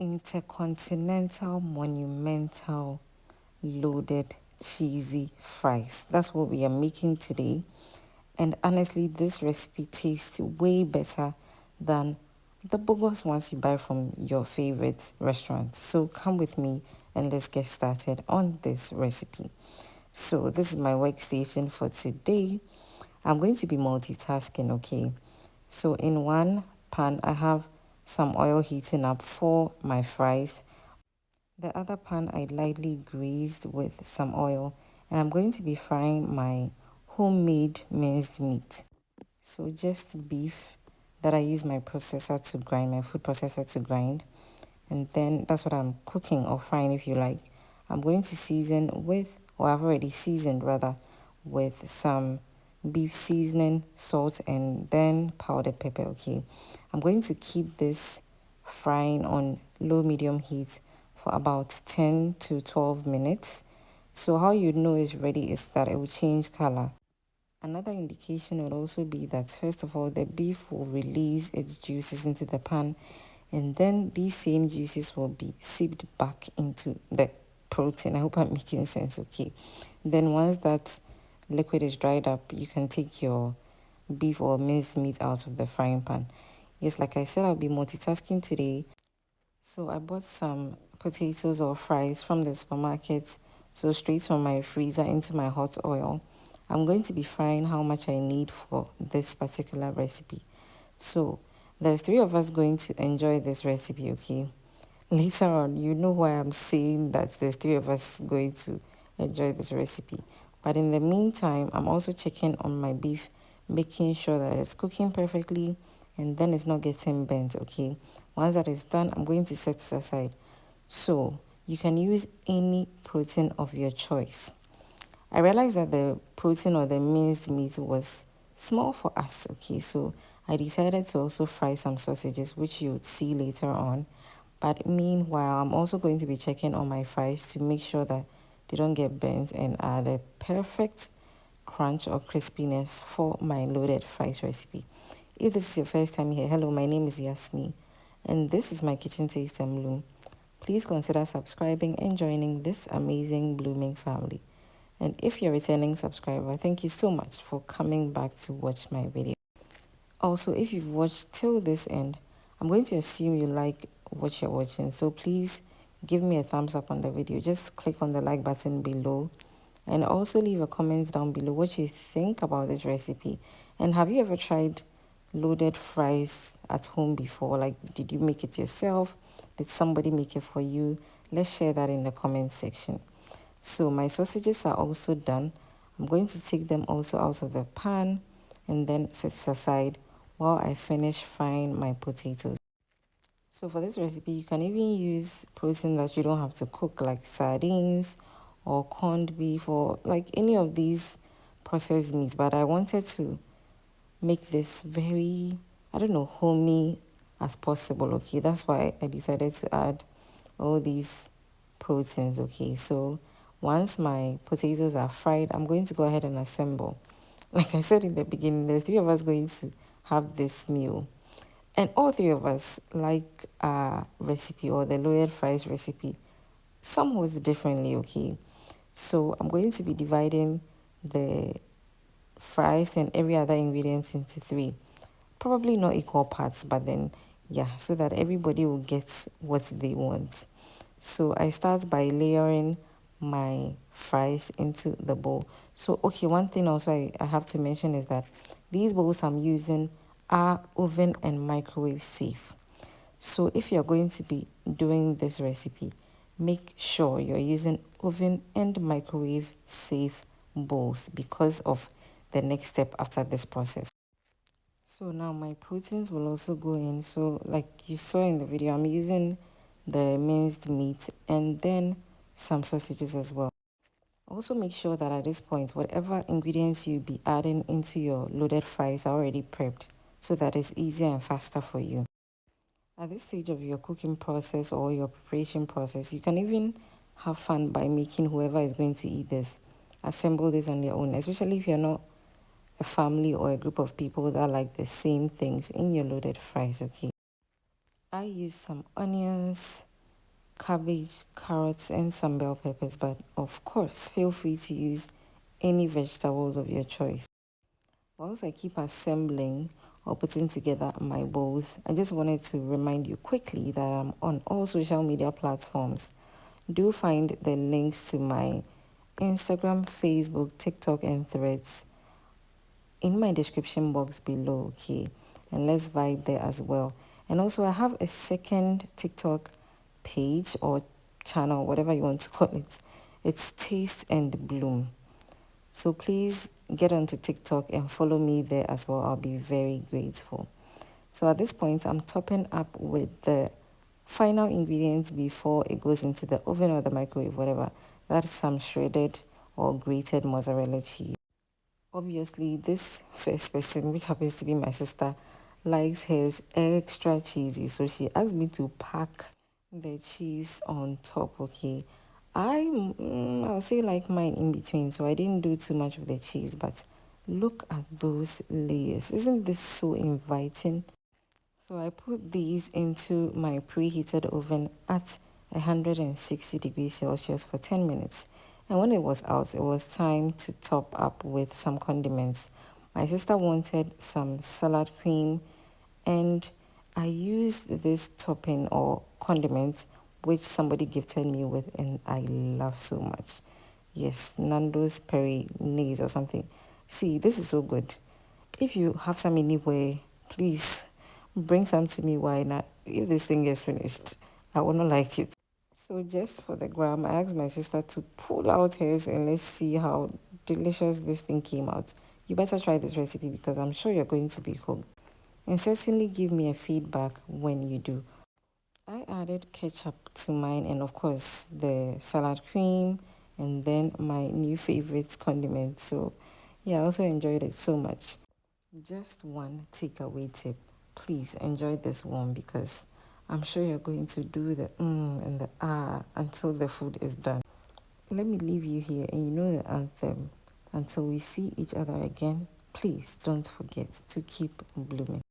Intercontinental monumental loaded cheesy fries. That's what we are making today. And honestly, this recipe tastes way better than the bogus ones you buy from your favorite restaurant. So come with me and let's get started on this recipe. So this is my workstation for today. I'm going to be multitasking, okay? So in one pan, I have some oil heating up for my fries. The other pan I lightly greased with some oil, and I'm going to be frying my homemade minced meat. So just beef that I use my processor to grind, my food processor to grind. And then that's what I'm cooking or frying if you like. I'm going to season with, or I've already seasoned rather, with some beef seasoning, salt, and then powdered pepper, okay? I'm going to keep this frying on low medium heat for about 10 to 12 minutes. So how you know it's ready is that it will change color. Another indication would also be that first of all the beef will release its juices into the pan, and then these same juices will be sipped back into the protein. I hope I'm making sense, okay? Then once that liquid is dried up, you can take your beef or minced meat out of the frying pan. Yes, like I said, I'll be multitasking today. So I bought some potatoes or fries from the supermarket, so straight from my freezer into my hot oil. I'm going to be frying how much I need for this particular recipe. So there's three of us going to enjoy this recipe, okay? Later on, you know why I'm saying that there's three of us going to enjoy this recipe. But in the meantime, I'm also checking on my beef, making sure that it's cooking perfectly and then it's not getting burnt, okay? Once that is done, I'm going to set this aside. So you can use any protein of your choice. I realized that the protein or the minced meat was small for us, okay? So I decided to also fry some sausages, which you would see later on. But meanwhile, I'm also going to be checking on my fries to make sure that they don't get burnt and are the perfect crunch or crispiness for my loaded fries recipe. If this is your first time here, hello, my name is Yasmi, and this is my kitchen taste and bloom. Please consider subscribing and joining this amazing blooming family. And if you're a returning subscriber, thank you so much for coming back to watch my video. Also, if you've watched till this end, I'm going to assume you like what you're watching. So please give me a thumbs up on the video. Just click on the like button below and also leave a comment down below what you think about this recipe. And have you ever tried loaded fries at home before? Like, did you make it yourself? Did somebody make it for you? Let's share that in the comment section. So my sausages are also done. I'm going to take them also out of the pan and then set it aside while I finish frying my potatoes. So for this recipe, you can even use protein that you don't have to cook, like sardines or corned beef or like any of these processed meats. But I wanted to make this very, I don't know, homey as possible, okay? That's why I decided to add all these proteins, okay? So once my potatoes are fried, I'm going to go ahead and assemble. Like I said in the beginning, there's three of us going to have this meal. And all three of us like our recipe or the loaded fries recipe somewhat differently, okay? So I'm going to be dividing the fries and every other ingredient into three. Probably not equal parts, but then, yeah, so that everybody will get what they want. So I start by layering my fries into the bowl. So, okay, one thing also I have to mention is that these bowls I'm using are oven and microwave safe. So if you're going to be doing this recipe, make sure you're using oven and microwave safe bowls because of the next step after this process. So now my proteins will also go in. So like you saw in the video, I'm using the minced meat and then some sausages as well. Also make sure that at this point, whatever ingredients you be adding into your loaded fries are already prepped so that it's easier and faster for you. At this stage of your cooking process or your preparation process, you can even have fun by making whoever is going to eat this assemble this on their own, especially if you're not a family or a group of people that like the same things in your loaded fries, okay? I use some onions, cabbage, carrots, and some bell peppers, but of course, feel free to use any vegetables of your choice. Whilst I keep assembling or putting together my bowls, I just wanted to remind you quickly that I'm on all social media platforms. Do find the links to my Instagram, Facebook, TikTok, and Threads in my description box below, okay? And let's vibe there as well. And also, I have a second TikTok page or channel, whatever you want to call it. It's Taste and Bloom. So please get onto TikTok and follow me there as well. I'll be very grateful. So at this point, I'm topping up with the final ingredients before it goes into the oven or the microwave, whatever. That's some shredded or grated mozzarella cheese. Obviously, this first person, which happens to be my sister, likes hers extra cheesy. So she asked me to pack the cheese on top, okay? I'll say like mine in between, so I didn't do too much of the cheese, but look at those layers. Isn't this so inviting? So I put these into my preheated oven at 160 degrees Celsius for 10 minutes. And when it was out, it was time to top up with some condiments. My sister wanted some salad cream, and I used this topping or condiment which somebody gifted me with, and I love so much. Yes, Nando's Peri-Naise or something. See, this is so good. If you have some anywhere, please bring some to me. Why not? If this thing is finished, I will not like it. So just for the gram, I asked my sister to pull out hers and let's see how delicious this thing came out. You better try this recipe because I'm sure you're going to be hooked. And certainly give me a feedback when you do. I added ketchup to mine and of course the salad cream and then my new favorite condiment. So yeah, I also enjoyed it so much. Just one takeaway tip. Please enjoy this one because I'm sure you're going to do the and the until the food is done. Let me leave you here and you know the anthem. Until we see each other again, please don't forget to keep blooming.